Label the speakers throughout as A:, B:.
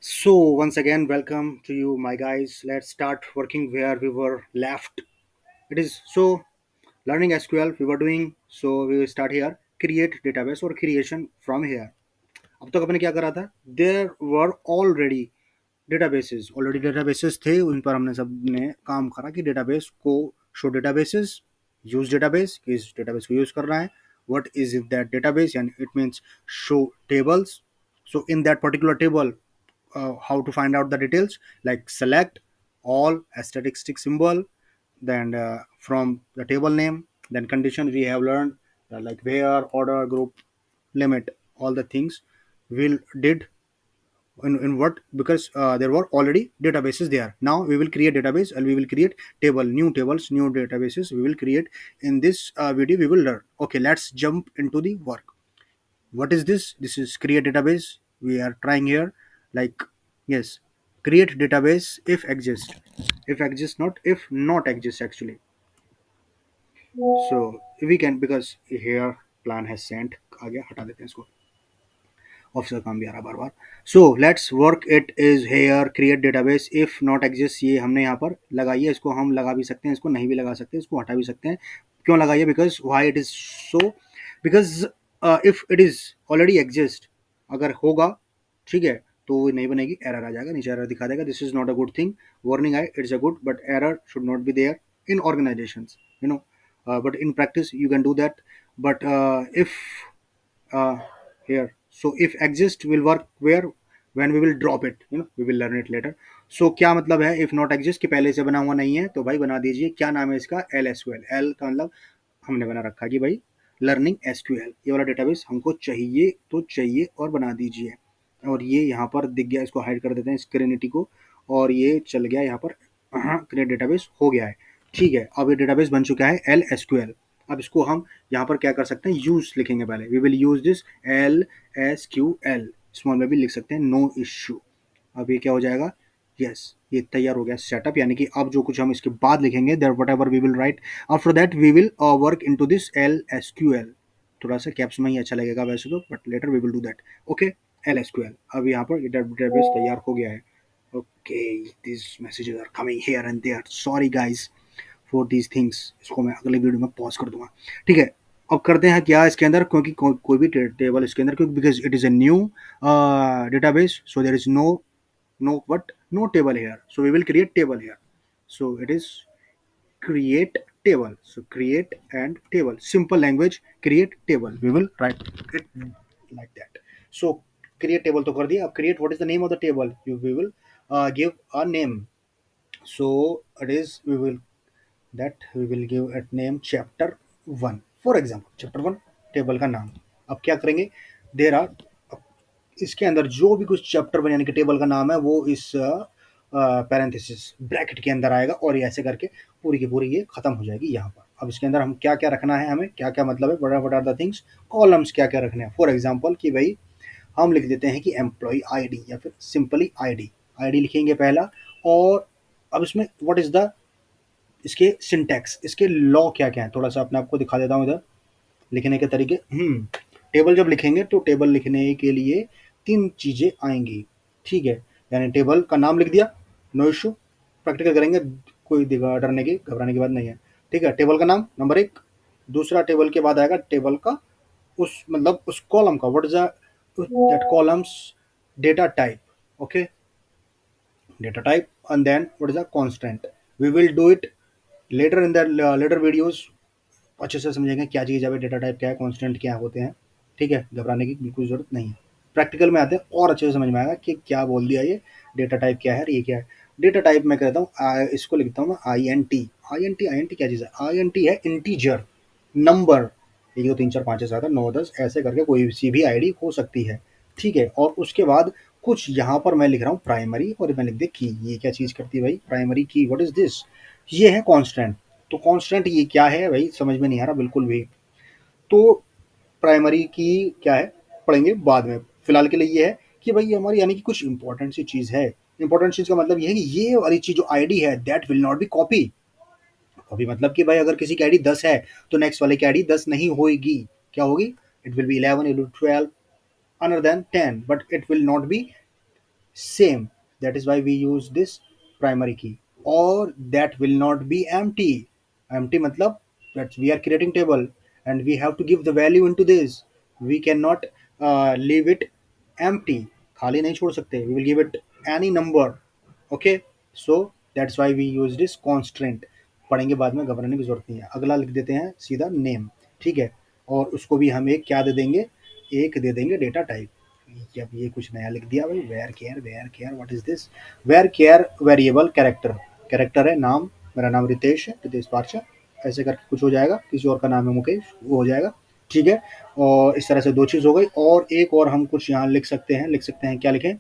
A: So, once again, welcome to you, my guys. Let's start working where we were left. It is so learning SQL we were doing, so we will start here. Create database or creation from here. अब तक अपने क्या करा था? There were already databases थे, उन पर हमने सबने काम करा कि database को show databases, use database, किस database को use करना है, what is it that database, and it means show tables. So in that particular table, how to find out the details, like select all aesthetic stick symbol, then from the table name, then condition we have learned, like where, order, group, limit, all the things will did in what, because there were already databases there. Now we will create database and we will create table, new tables, new databases we will create. In this video we will learn. Okay, let's jump into the work. What is this? This is create database we are trying here. Like, yes, create database if exist, if exist, not if not exist actually. So we can, because here plan has sent आ गया, हटा देते हैं इसको, office का काम भी आ रहा बार बार. So let's work it is here create database if not exist, ये हमने यहाँ पर लगाई है. इसको हम लगा भी सकते हैं, इसको नहीं भी लगा सकते, इसको हटा भी सकते हैं. क्यों लगाइए? Because why it is so, because if it is already exist, अगर होगा, ठीक है, तो वो नहीं बनेगी, एरर आ जाएगा, नीचे एरर दिखा देगा. This is not a good thing. Warning I, it's a good, but error should not be there in organisation, you know. But in practice you can do that. But if here, so if exist will work where, when we will drop it, we will learn it later. So क्या मतलब है if not exist, कि पहले से बना हुआ नहीं है, तो भाई बना दीजिए. क्या नाम है इसका? LSQL. एल का मतलब हमने बना रखा कि भाई लर्निंग एसक्यूएल, ये वाला डेटाबेस हमको चाहिए तो चाहिए, और बना दीजिए. और ये यहाँ पर दिख गया, इसको हाइड कर देते हैं स्क्रीनिटी को, और ये चल गया यहाँ पर. हाँ, क्रिएट डेटाबेस हो गया है, ठीक है. अब ये डेटाबेस बन चुका है LSQL. अब इसको हम यहाँ पर क्या कर सकते हैं, यूज लिखेंगे पहले. We will use this LSQL, small में भी लिख सकते हैं, नो इश्यू. अब ये क्या हो जाएगा? यस, ये तैयार हो गया सेटअप. यानी कि अब जो कुछ हम इसके बाद लिखेंगे, there whatever we will write after that, we will work into this LSQL. थोड़ा सा कैप्स में ही अच्छा लगेगा वैसे तो, but later we will do that. Okay, LSQL. अब यहाँ पर डेटाबेस तैयार हो गया है. Okay, this messages are coming here and there, sorry guys for these things. इसको मैं अगले वीडियो में पॉज कर दूंगा, ठीक है. अब करते हैं क्या इसके अंदर, क्योंकि कोई भी टेबल इसके अंदर, क्योंकि because it is a new database, so there is no what, no table here, so we will create table here. So it is create table, so create and table, simple language, create table, we will write it like that. So create table तो कर दिया. अब create, what is the name of the table? We will give a name. So it is, we will give a name chapter 1, for example chapter 1 table का नाम. अब क्या करेंगे, there are, इसके अंदर जो भी कुछ चैप्टर बने, यानी कि टेबल का नाम है, वो इस पैरेंथेसिस ब्रैकेट के अंदर आएगा, और ये ऐसे करके पूरी की पूरी ये खत्म हो जाएगी यहाँ पर. अब इसके अंदर हम क्या क्या रखना है, हमें क्या क्या मतलब है, what are the things, columns क्या क्या रखने हैं. फॉर एग्जाम्पल कि भाई हम लिख देते हैं कि एम्प्लॉय आईडी, या फिर सिंपली आईडी, आईडी लिखेंगे पहला. और अब इसमें व्हाट इज द, इसके सिंटैक्स, इसके लॉ क्या क्या है, थोड़ा सा अपने आपको दिखा देता हूँ इधर लिखने के तरीके. टेबल जब लिखेंगे तो टेबल लिखने के लिए तीन चीज़ें आएंगी, ठीक है. यानी टेबल का नाम लिख दिया, नो इशू, प्रैक्टिकल करेंगे, कोई डरने की घबराने की बात नहीं है, ठीक है. टेबल का नाम नंबर 1. दूसरा, टेबल के बाद आएगा टेबल का उस मतलब उस कॉलम का, what is that columns data type. Okay, data type, and then what is the constant. We will do it later in the later videos. अच्छे से समझेंगे क्या चीज़ है, डेटा टाइप क्या है, कांस्टेंट क्या होते हैं, ठीक है. घबराने की बिल्कुल जरूरत नहीं है, प्रैक्टिकल में आते हैं और अच्छे से समझ में आएगा कि क्या बोल दिया ये, डेटा टाइप क्या है, ये क्या है. डेटा टाइप मैं कहता हूँ, इसको लिखता हूँ मैं INT. आई एन टी क्या चीज़ है? INT है इंटीजर, नंबर, 1 2 3 4 5 6 7 8 9 10, ऐसे करके कोई सी भी आईडी हो सकती है, ठीक है. और उसके बाद कुछ यहाँ पर मैं लिख रहा हूँ प्राइमरी, और मैं लिख दे की. ये क्या चीज़ करती है भाई, प्राइमरी की, व्हाट इज दिस, ये है कांस्टेंट. तो कांस्टेंट ये क्या है भाई, समझ में नहीं आ रहा बिल्कुल भी. तो प्राइमरी की क्या है, पढ़ेंगे बाद में. फिलहाल के लिए ये है कि भाई ये हमारी, यानी कि कुछ इंपॉर्टेंट सी चीज़ है. इंपॉर्टेंट चीज़ का मतलब ये है कि ये वाली चीज़ जो आईडी है, that will not B copy. Copy मतलब कि भाई अगर किसी की आईडी 10 है, तो नेक्स्ट वाले की आईडी 10 नहीं होगी. क्या होगी? It will be 11, it will 12, another than 10, but it will not be same. That is why we use this primary key, or that will not be empty. Empty matlab that we are creating table and we have to give the value into this. We cannot leave it empty. खाली नहीं छोड़ सकते. We will give it any number. Okay, so that's why we use this constraint. पढ़ेंगे बाद में, घबराने की जरूरत नहीं है. अगला लिख देते हैं सीधा नेम. ठीक है, और उसको भी हम एक क्या दे देंगे, एक दे देंगे डेटा टाइप. अब ये कुछ नया लिख दिया भाई. Varchar what is this. Varchar variable character. Character है नाम. मेरा नाम रितेश है, रितेश पारचा. ऐसे करके कुछ हो जाएगा. किसी और का नाम है मुकेश, वो हो जाएगा. ठीक है, और इस तरह से दो चीज़ हो गई. और एक और हम कुछ यहाँ लिख सकते हैं. क्या लिखें?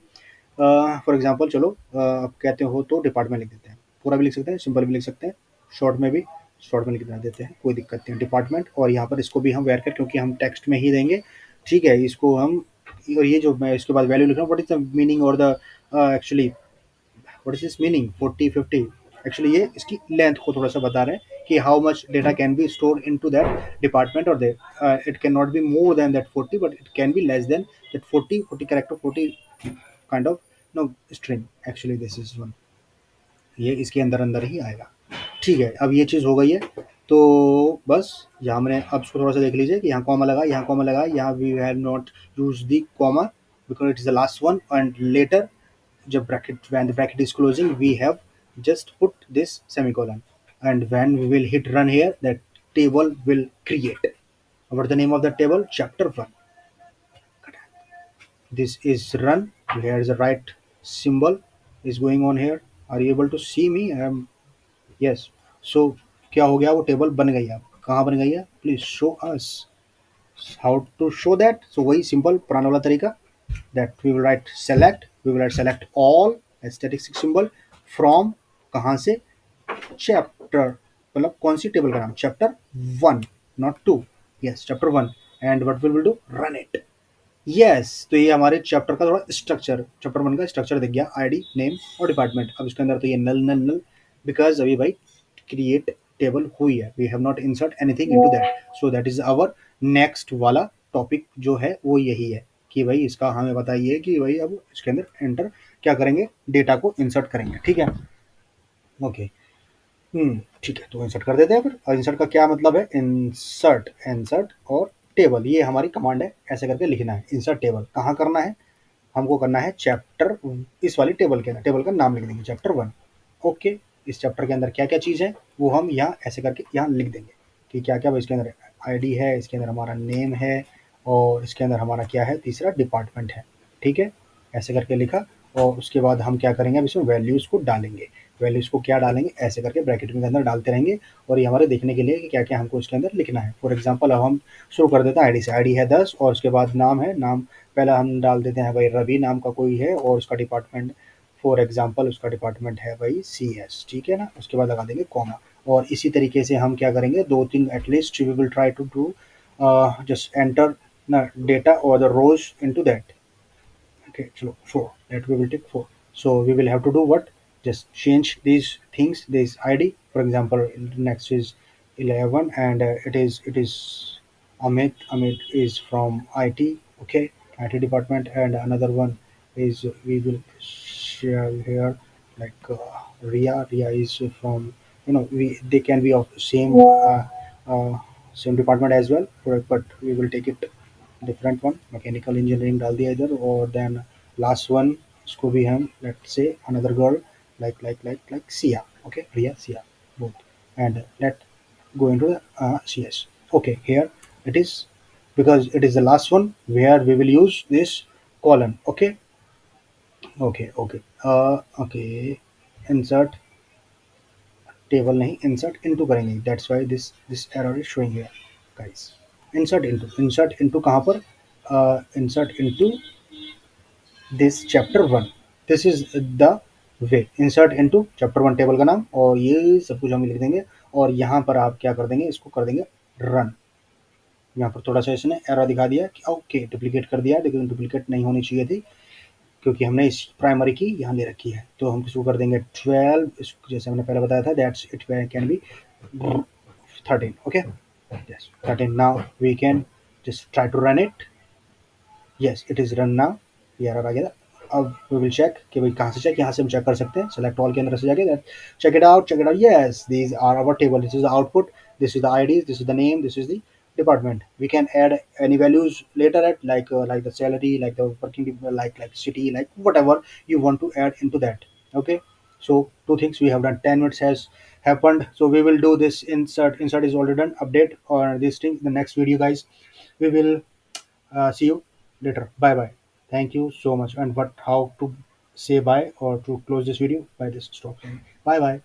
A: फॉर एग्जांपल चलो, आप कहते हो तो डिपार्टमेंट लिख देते हैं. पूरा भी लिख सकते हैं, सिंपल भी लिख सकते हैं, शॉर्ट में भी. शॉर्ट में लिख देते हैं, कोई दिक्कत नहीं. डिपार्टमेंट, और यहाँ पर इसको भी हम वेर कर, क्योंकि हम टेक्स्ट में ही देंगे. ठीक है, इसको हम, और ये जो मैं इसके बाद वैल्यू लिख रहा हूँ, व्हाट इज द मीनिंग और the actually what is this meaning 40 50. Actually ये इसकी लेंथ को थोड़ा सा बता रहे हैं कि how much data can be store into that department, और they it can not be more than that 40, but it can be less than that 40 character, 40 kind of no string. Actually this is one, ये इसके अंदर अंदर ही आएगा. ठीक है, अब ये चीज़ हो गई है. तो बस यहाँ मैंने, अब इसको थोड़ा सा देख लीजिए कि यहाँ कॉमा लगा, यहाँ कॉमा लगा, यहाँ we have not use the comma because it is the last one. And later जब bracket, when the bracket is closing, we have just put this semicolon, and when we will hit run here, that table will create. What the name of the table? Chapter 1. This is run. Here is the right symbol is going on here. Are you able to see me? I am. Yes. So क्या हो गया, वो table बन गई है. कहाँ बन गई है? Please show us how to show that. So वही सिंपल पुराना वाला तरीका, that we will write select, we will write select all static symbol from, कहाँ से, चैप्टर, मतलब कौन सी टेबल का नाम, chapter 1 not 2. Yes, chapter 1. And what will do, run it. Yes, तो ये हमारे चैप्टर का थोड़ा स्ट्रक्चर, चैप्टर 1 का स्ट्रक्चर दिख गया. आईडी, नेम और डिपार्टमेंट. अब इसके अंदर तो ये नल नल नल, बिकॉज अभी भाई क्रिएट टेबल हुई है. We have not insert anything into that. So that is our next वाला टॉपिक जो है वो यही है कि भाई इसका हमें बताइए कि भाई अब इसके अंदर एंटर क्या करेंगे, डेटा को इंसर्ट करेंगे. ठीक है, ओके. ठीक है, तो इंसर्ट कर देते हैं फिर. और इंसर्ट का क्या मतलब है, इंसर्ट, इंसर्ट और टेबल, ये हमारी कमांड है. ऐसे करके लिखना है. इंसर्ट टेबल कहाँ करना है, हमको करना है चैप्टर, इस वाली टेबल के अंदर. टेबल का नाम लिख देंगे चैप्टर 1. ओके, इस चैप्टर के अंदर क्या क्या चीज़ है वो हम यहाँ ऐसे करके यहाँ लिख देंगे कि क्या क्या. इसके अंदर आईडी है, इसके अंदर हमारा नेम है, और इसके अंदर हमारा क्या है, तीसरा डिपार्टमेंट है. ठीक है, ऐसे करके लिखा. और उसके बाद हम क्या करेंगे, अब इसमें वैल्यूज़ को डालेंगे. वैल्यूज़ को क्या डालेंगे, ऐसे करके ब्रैकेट के अंदर डालते रहेंगे. और ये हमारे देखने के लिए कि क्या क्या हमको इसके अंदर लिखना है. फॉर एग्जाम्पल अब हम शुरू कर देते हैं आईडी से. आईडी है 10, और उसके बाद नाम है, नाम पहला हम डाल देते हैं भाई रवि नाम का कोई है, और उसका डिपार्टमेंट, फॉर एग्जाम्पल उसका डिपार्टमेंट है भाई CS. ठीक है ना, उसके बाद लगा देंगे कॉमा. और इसी तरीके से हम क्या करेंगे, दो तीन at least we will try to do, just enter data or the rows into that. Okay, so 4, that we will take 4. So we will have to do what, just change these things, this ID. For example, next is 11, and it is Amit is from IT. Okay, IT department. And another one is, we will share here, like Ria is from, they can be of uh, same department as well, but we will take it different one. Mechanical engineering डाल दिया इधर. और then last one, इसको भी हम let's say another girl, like Siya. Okay, Riya Siya both. And let go into the CS. Okay, here it is, because it is the last one where we will use this colon. Okay, okay. Insert table नहीं, insert into करेंगे. That's why this error is showing here, guys. Insert into कहाँ पर, insert into this chapter 1. This is the way. Insert into chapter 1 table का नाम, और ये सब कुछ हम लिख देंगे. और यहाँ पर आप क्या कर देंगे, इसको कर देंगे रन. यहाँ पर थोड़ा सा इसने एरर दिखा दिया कि ओके डुप्लीकेट कर दिया, लेकिन डुप्लीकेट नहीं होनी चाहिए थी, क्योंकि हमने इस प्राइमरी की यहाँ ले रखी है. तो हम इसको कर देंगे 12, जैसे हमने पहले बताया था, that's it can be 13. Okay, yes 13. Now we can just try to run it. Yes, it is run now. ये एरर आ गया था. अब वी विल चेक कि भाई कहाँ से चेक, यहाँ से हम चेक कर सकते हैं, सेलेक्ट ऑल के अंदर से जाके check it out, yes these are our table, this is the output, this is the IDs, this is the name, this is the department. We can add any values later at like the salary, like the working like city, like whatever you want to add into that. Okay, so two things we have done. 10 minutes has happened, so we will do this. Insert is already done. Update or this thing the next video, guys. We will see you later. Bye bye. Thank you so much. And what how to say bye or to close this video? By this stop saying bye bye.